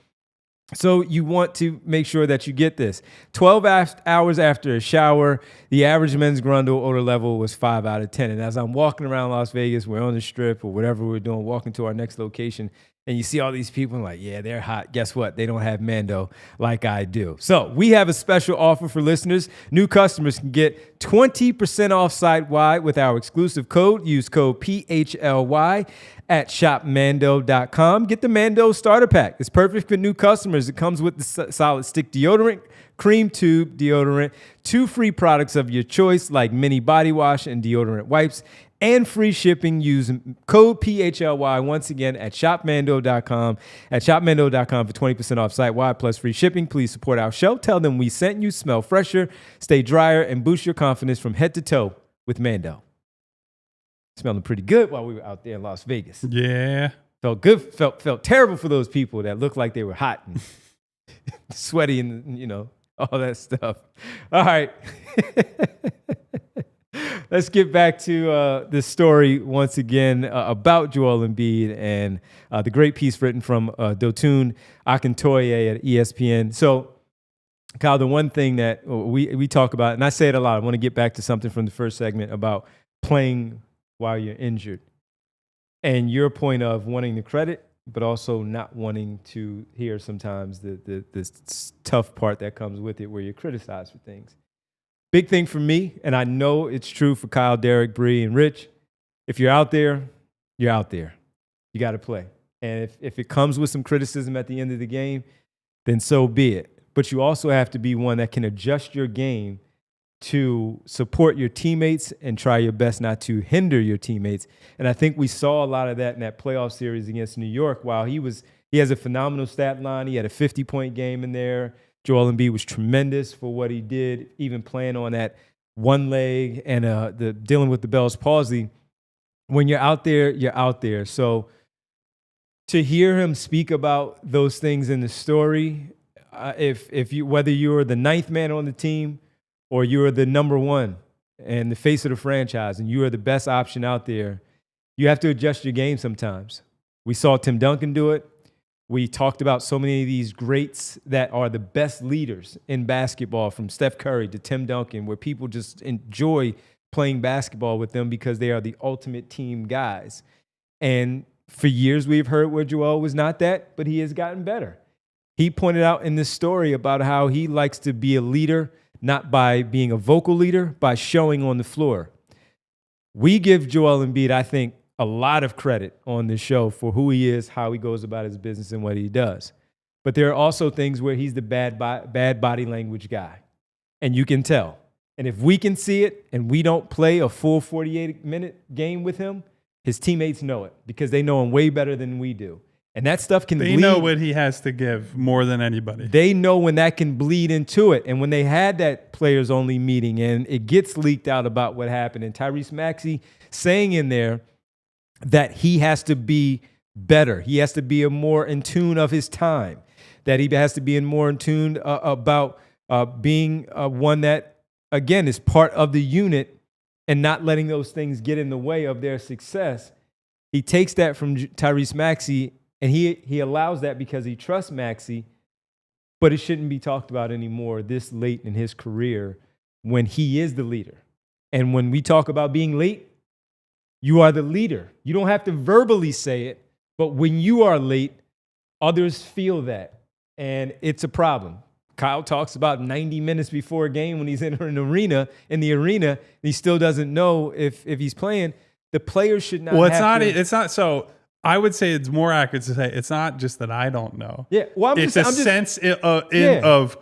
So you want to make sure that you get this. 12 hours after a shower, the average men's grundle odor level was 5 out of 10. And as I'm walking around Las Vegas, we're on the strip or whatever we're doing, walking to our next location, and you see all these people and like, yeah, they're hot. Guess what? They don't have Mando like I do. So we have a special offer for listeners. New customers can get 20% off site-wide with our exclusive code. Use code PHLY at shopmando.com. Get the Mando starter pack. It's perfect for new customers. It comes with the solid stick deodorant, cream tube deodorant, 2 free products of your choice like mini body wash and deodorant wipes, and free shipping. Use code PHLY once again at shopmando.com. At shopmando.com for 20% off site-wide plus free shipping. Please support our show. Tell them we sent you. Smell fresher, stay drier, and boost your confidence from head to toe with Mando. Smelling pretty good while we were out there in Las Vegas. Yeah. Felt good. Felt terrible for those people that looked like they were hot and sweaty and, all that stuff. All right. Let's get back to this story once again about Joel Embiid and the great piece written from Dotun Akintoye at ESPN. So, Kyle, the one thing that we talk about, and I say it a lot, I want to get back to something from the first segment about playing while you're injured. And your point of wanting the credit, but also not wanting to hear sometimes the tough part that comes with it where you're criticized for things. Big thing for me, and I know it's true for Kyle, Derek, Bree, and Rich, if you're out there, you're out there. You got to play. And if it comes with some criticism at the end of the game, then so be it. But you also have to be one that can adjust your game to support your teammates and try your best not to hinder your teammates. And I think we saw a lot of that in that playoff series against New York. While he has a phenomenal stat line, he had a 50-point game in there. Joel Embiid was tremendous for what he did, even playing on that one leg and dealing with the Bell's palsy. When you're out there, you're out there. So to hear him speak about those things in the story, whether you're the 9th man on the team or you're the number 1 and the face of the franchise and you are the best option out there, you have to adjust your game sometimes. We saw Tim Duncan do it. We talked about so many of these greats that are the best leaders in basketball, from Steph Curry to Tim Duncan, where people just enjoy playing basketball with them because they are the ultimate team guys. And for years we've heard where Joel was not that, but he has gotten better. He pointed out in this story about how he likes to be a leader, not by being a vocal leader, by showing on the floor. We give Joel Embiid, I think, a lot of credit on this show for who he is, how he goes about his business, and what he does. But there are also things where he's the bad body language guy, and you can tell. And if we can see it and we don't play a full 48-minute game with him, his teammates know it because they know him way better than we do. And that stuff can bleed. They know what he has to give more than anybody. They know when that can bleed into it. And when they had that players only meeting and it gets leaked out about what happened, and Tyrese Maxey saying in there that he has to be better. He has to be more in tune of his time, that he has to be more in tune about being one that, again, is part of the unit and not letting those things get in the way of their success. He takes that from Tyrese Maxey, and he allows that because he trusts Maxey, but it shouldn't be talked about anymore this late in his career when he is the leader. And when we talk about being late, you are the leader. You don't have to verbally say it, but when you are late, others feel that, and it's a problem. Kyle talks about 90 minutes before a game when he's in the arena, and he still doesn't know if he's playing. The players should not. Well, it's not. So I would say it's more accurate to say it's not just that I don't know. Yeah, well, it's a sense of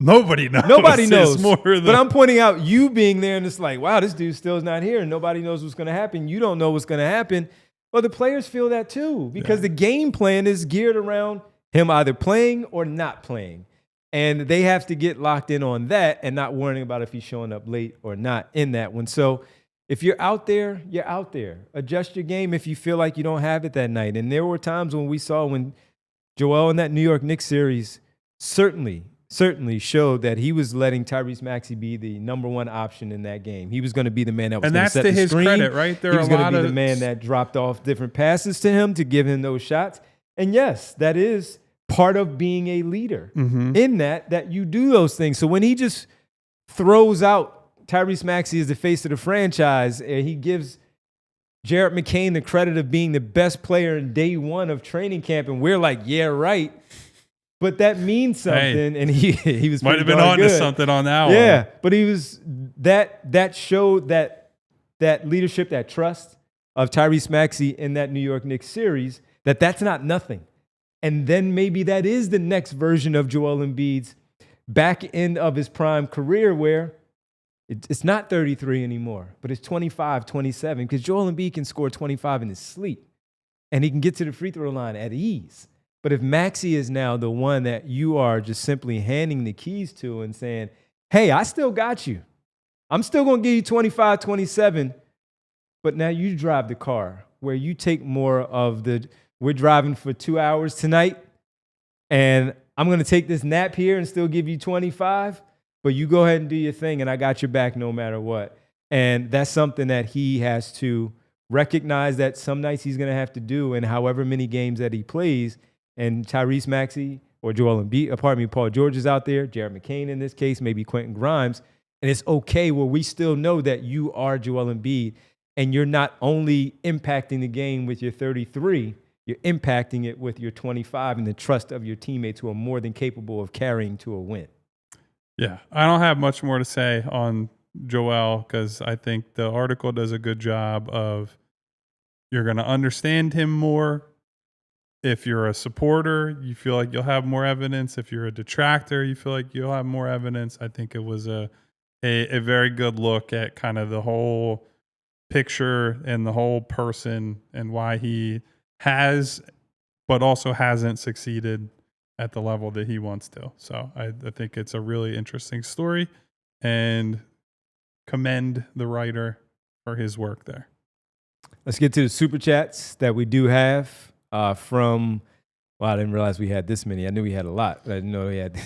nobody knows. Nobody knows. But I'm pointing out you being there, and it's like, wow, this dude still is not here, and nobody knows what's going to happen. You don't know what's going to happen. Well, the players feel that too because the game plan is geared around him either playing or not playing. And they have to get locked in on that and not worrying about if he's showing up late or not in that one. So if you're out there, you're out there. Adjust your game if you feel like you don't have it that night. And there were times when we saw when Joel in that New York Knicks series certainly showed that he was letting Tyrese Maxey be the number one option in that game. He was going to be the man that was going to set the screen. And that's to his credit, right? He was going to be the man that dropped off different passes to him to give him those shots. And yes, that is part of being a leader in that you do those things. So when he just throws out Tyrese Maxey as the face of the franchise, and he gives Jared McCain the credit of being the best player in day one of training camp, and we're like, yeah, right. But that means something, and he was might have been on to something on that one. Yeah, but he was that showed that leadership, that trust of Tyrese Maxey in that New York Knicks series, that's not nothing. And then maybe that is the next version of Joel Embiid's back end of his prime career where it's not 33 anymore, but it's 25, 27, because Joel Embiid can score 25 in his sleep, and he can get to the free throw line at ease. But if Maxey is now the one that you are just simply handing the keys to and saying, hey, I still got you. I'm still going to give you 25, 27, but now you drive the car where you take more of we're driving for 2 hours tonight, and I'm going to take this nap here and still give you 25, but you go ahead and do your thing, and I got your back no matter what. And that's something that he has to recognize that some nights he's going to have to do, and however many games that he plays, and Tyrese Maxey or Joel Embiid, Paul George is out there, Jared McCain in this case, maybe Quentin Grimes, and it's okay where we still know that you are Joel Embiid, and you're not only impacting the game with your 33, you're impacting it with your 25 and the trust of your teammates who are more than capable of carrying to a win. Yeah, I don't have much more to say on Joel because I think the article does a good job of you're going to understand him more. If you're a supporter, you feel like you'll have more evidence. If you're a detractor, you feel like you'll have more evidence. I think it was a very good look at kind of the whole picture and the whole person and why he has, but also hasn't succeeded at the level that he wants to. So I think it's a really interesting story and commend the writer for his work there. Let's get to the super chats that we do have from, well, I didn't realize we had this many. I knew we had a lot, but I didn't know we had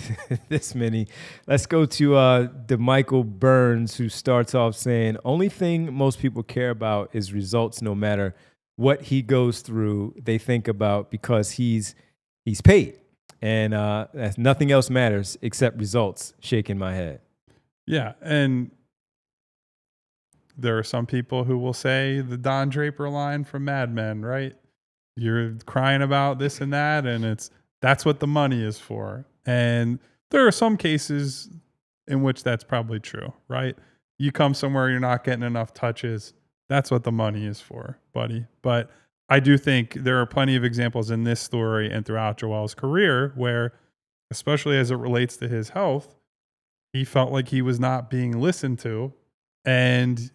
this many. Let's go to DeMichael Burns, who starts off saying, only thing most people care about is results no matter what he goes through, they think about because he's paid. And nothing else matters except results, shaking my head. Yeah, and there are some people who will say the Don Draper line from Mad Men, right? You're crying about this and that, and that's what the money is for. And there are some cases in which that's probably true, right? You come somewhere, you're not getting enough touches. That's what the money is for, buddy. But I do think there are plenty of examples in this story and throughout Joel's career where, especially as it relates to his health, he felt like he was not being listened to. And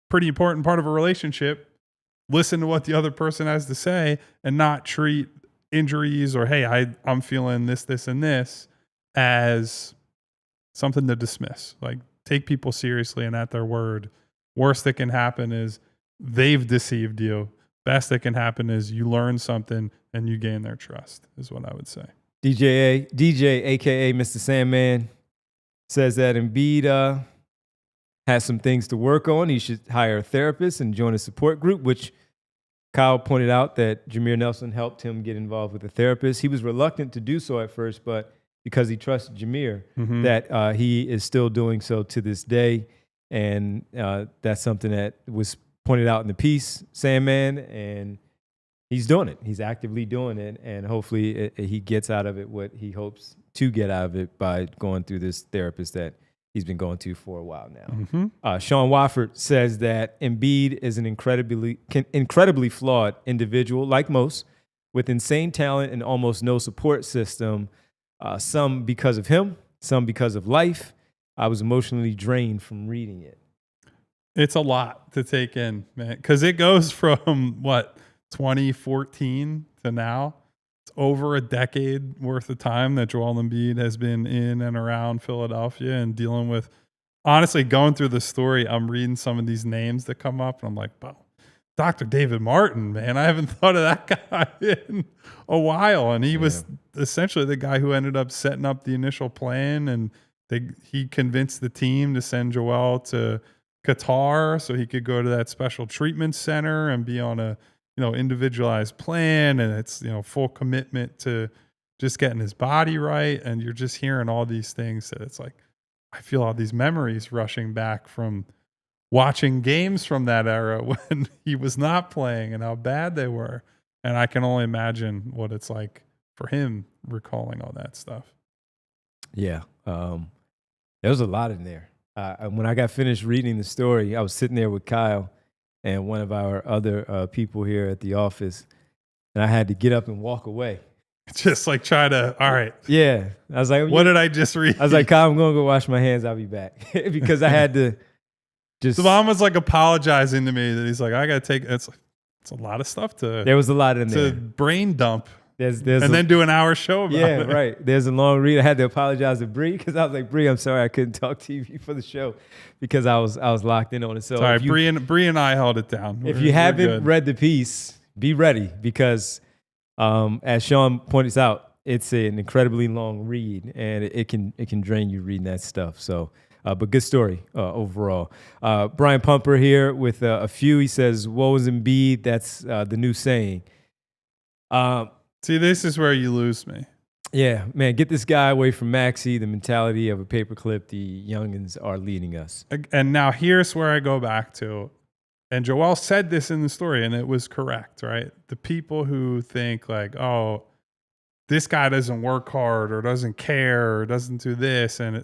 pretty important part of a relationship listen to what the other person has to say and not treat injuries or, hey, I'm feeling this, and this as something to dismiss. Like, take people seriously and at their word. Worst that can happen is they've deceived you. Best that can happen is you learn something and you gain their trust, is what I would say. DJ, aka Mr. Sandman, says that Embiid has some things to work on. He should hire a therapist and join a support group, which Kyle pointed out that Jameer Nelson helped him get involved with a therapist. He was reluctant to do so at first, but because he trusts Jameer, that he is still doing so to this day. And that's something that was pointed out in the piece, Sandman, and he's doing it. He's actively doing it, and hopefully he gets out of it what he hopes to get out of it by going through this therapist that he's been going to for a while now. Sean Wofford says that Embiid is an incredibly flawed individual, like most, with insane talent and almost no support system, some because of him, some because of life. I was emotionally drained from reading it. It's a lot to take in, man, because it goes from, 2014 to now. It's over a decade worth of time that Joel Embiid has been in and around Philadelphia and dealing with, honestly, going through the story, I'm reading some of these names that come up and I'm like, wow, Dr. David Martin, man, I haven't thought of that guy in a while. And he was essentially the guy who ended up setting up the initial plan, and he convinced the team to send Joel to Qatar so he could go to that special treatment center and be on a individualized plan, and it's full commitment to just getting his body right. And you're just hearing all these things that it's like, I feel all these memories rushing back from watching games from that era when he was not playing and how bad they were. And I can only imagine what it's like for him recalling all that stuff. Yeah. There was a lot in there. When I got finished reading the story, I was sitting there with Kyle and one of our other people here at the office, and I had to get up and walk away. Just like try to, all right. Yeah. I was like, what did I just read? I was like, Kyle, I'm going to go wash my hands. I'll be back. Because I had to just. The mom was like apologizing to me that he's like, I got to take, it's a lot of stuff there was a lot in there. To brain dump. Then do an hour show about it. Yeah, right. There's a long read. I had to apologize to Bree because I was like, Bree, I'm sorry I couldn't talk to you for the show because I was locked in on it. So sorry, Bree and I held it down. If you haven't read the piece, be ready because as Sean points out, it's an incredibly long read and it can drain you reading that stuff. So, but good story overall. Brian Pumper here with a few. He says, "Woe is Embiid." That's the new saying. See, this is where you lose me. Yeah, man, get this guy away from Maxey, the mentality of a paperclip. The youngins are leading us. And now here's where I go back to, and Joel said this in the story, and it was correct, right? The people who think like, oh, this guy doesn't work hard or doesn't care or doesn't do this, and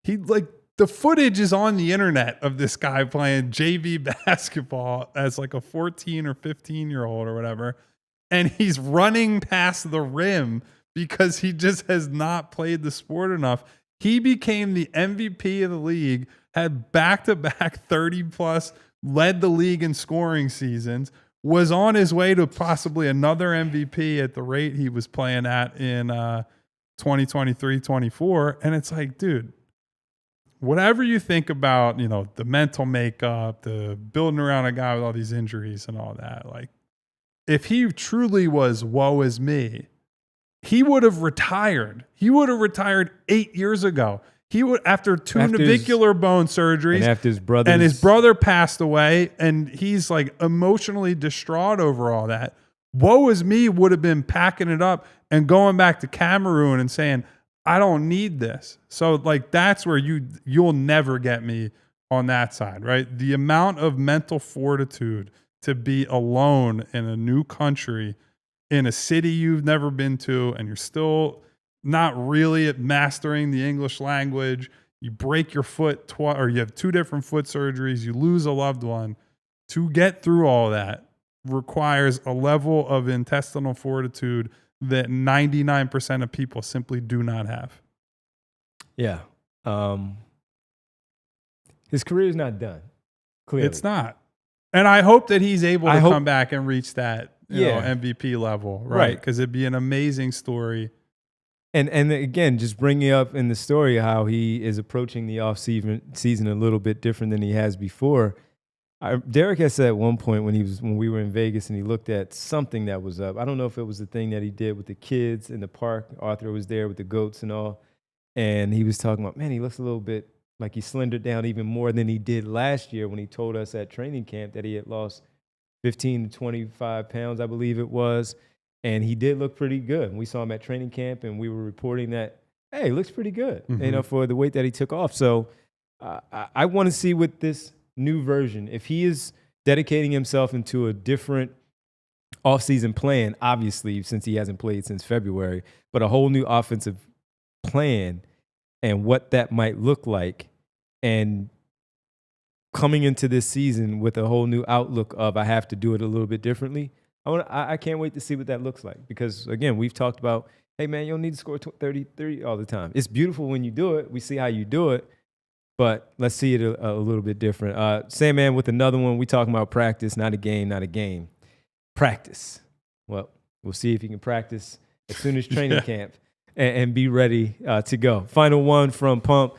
the footage is on the internet of this guy playing JV basketball as like a 14 or 15-year-old or whatever. And he's running past the rim because he just has not played the sport enough. He became the MVP of the league, had back-to-back 30-plus, led the league in scoring seasons, was on his way to possibly another MVP at the rate he was playing at in 2023-24. And it's like, dude, whatever you think about, the mental makeup, the building around a guy with all these injuries and all that, like, if he truly was woe is me, he would have retired. He would have retired 8 years ago. He would, after navicular bone surgeries, and after his brother passed away, and he's like emotionally distraught over all that. Woe is me would have been packing it up and going back to Cameroon and saying, I don't need this. So like that's where you'll never get me on that side, right? The amount of mental fortitude to be alone in a new country, in a city you've never been to, and you're still not really mastering the English language. You break your foot or you have 2 different foot surgeries. You lose a loved one. To get through all that requires a level of intestinal fortitude that 99% of people simply do not have. Yeah. His career is not done. Clearly. It's not. And I hope that he's able to come back and reach that you know, MVP level, Right. Because it'd be an amazing story. And again, just bringing up in the story how he is approaching the season a little bit different than he has before. Derek has said at one point when we were in Vegas and he looked at something that was up. I don't know if it was the thing that he did with the kids in the park. Arthur was there with the goats and all. And he was talking about, man, he looks a little bit like he slendered down even more than he did last year when he told us at training camp that he had lost 15 to 25 pounds, I believe it was. And he did look pretty good. We saw him at training camp, and we were reporting that, hey, he looks pretty good, you know, for the weight that he took off. So I want to see with this new version, if he is dedicating himself into a different offseason plan, obviously, since he hasn't played since February, but a whole new offensive plan and what that might look like, and coming into this season with a whole new outlook of I have to do it a little bit differently. I can't wait to see what that looks like because, again, we've talked about, hey, man, you don't need to score 33 all the time. It's beautiful when you do it. We see how you do it, but let's see it a little bit different. Sandman with another one. We talking about practice, not a game. Practice. Well, we'll see if he can practice as soon as training camp and be ready to go. Final one from Pump,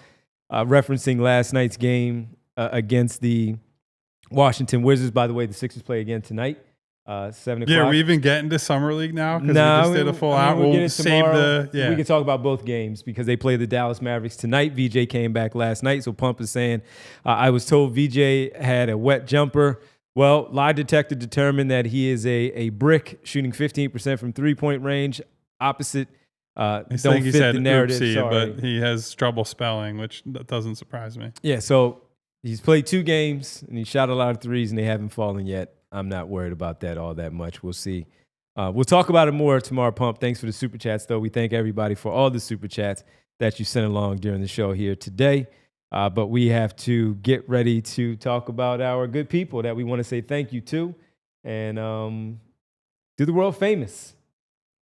referencing last night's game against the Washington Wizards. By the way, the Sixers play again tonight. 7 o'clock. Yeah, are we even getting to Summer League now? Because we just did a full hour. We'll save the. Yeah. We can talk about both games because they play the Dallas Mavericks tonight. VJ came back last night, so Pump is saying, I was told VJ had a wet jumper. Well, lie detector determined that he is a brick shooting 15% from 3-point range. Opposite. Don't fit the narrative. Oopsie, but he has trouble spelling, which doesn't surprise me. Yeah, so he's played 2 games and he shot a lot of threes and they haven't fallen yet. I'm not worried about that all that much. We'll see. We'll talk about it more tomorrow, Pump. Thanks for the super chats, though. We thank everybody for all the super chats that you sent along during the show here today. But we have to get ready to talk about our good people that we want to say thank you to and do the world famous.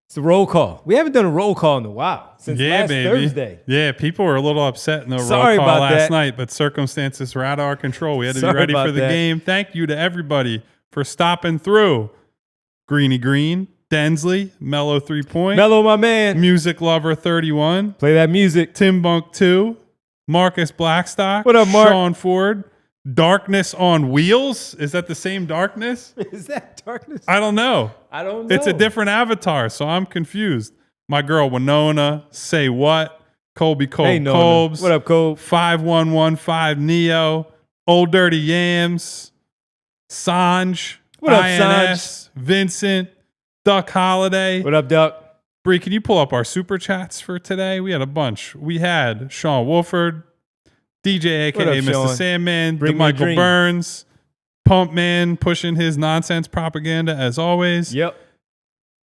It's the roll call. We haven't done a roll call in a while, since last Thursday. Yeah, people were a little upset in the roll call last night, but circumstances were out of our control. We had to be ready for the game. Thank you to everybody for stopping through. Greeny Green, Densley, Mellow 3-point. Mellow, my man. Music Lover 31. Play that music. Tim Bunk 2. Marcus Blackstock. What up, Mark? Sean Ford. Darkness on Wheels. Is that the same darkness? Is that darkness? I don't know. It's a different avatar, so I'm confused. My girl Winona. Say What. Colby Colbs. What up, Cole? 5115 Neo. Old Dirty Yams. Sanj, what up, INS, Sanj? Vincent, Duck Holiday. What up, Duck? Bree, can you pull up our super chats for today? We had a bunch. We had Sean Wolford, DJ, a.k.a. Mr. Sean? Sandman, Michael Burns, Pump Man pushing his nonsense propaganda as always. Yep.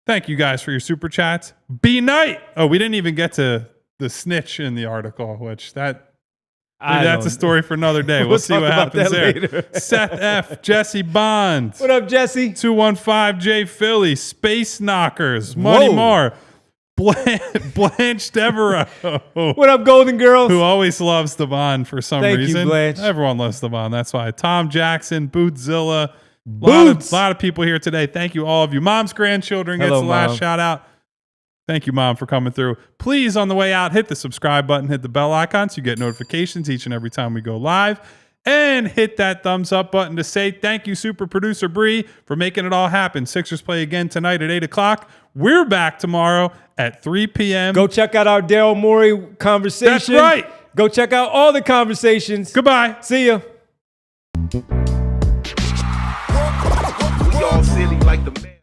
Thank you guys for your super chats. B Night. Oh, we didn't even get to the snitch in the article, which that's a story for another day. We'll see what happens there. Seth F. Jesse Bond. What up, Jesse? 215 J Philly. Space Knockers. Money Mar. Blanche Devereaux. What up, Golden Girls? Who always loves the Bond for some reason. Thank you, Blanche. Everyone loves the Bond. That's why. Tom Jackson. Bootzilla. Boots. A lot of people here today. Thank you, all of you. Mom's grandchildren gets the last shout out. Thank you, Mom, for coming through. Please, on the way out, hit the subscribe button, hit the bell icon so you get notifications each and every time we go live. And hit that thumbs up button to say thank you, super producer Bree, for making it all happen. Sixers play again tonight at 8 o'clock. We're back tomorrow at 3 p.m. Go check out our Daryl Morey conversation. That's right. Go check out all the conversations. Goodbye. See ya. We all silly like the man.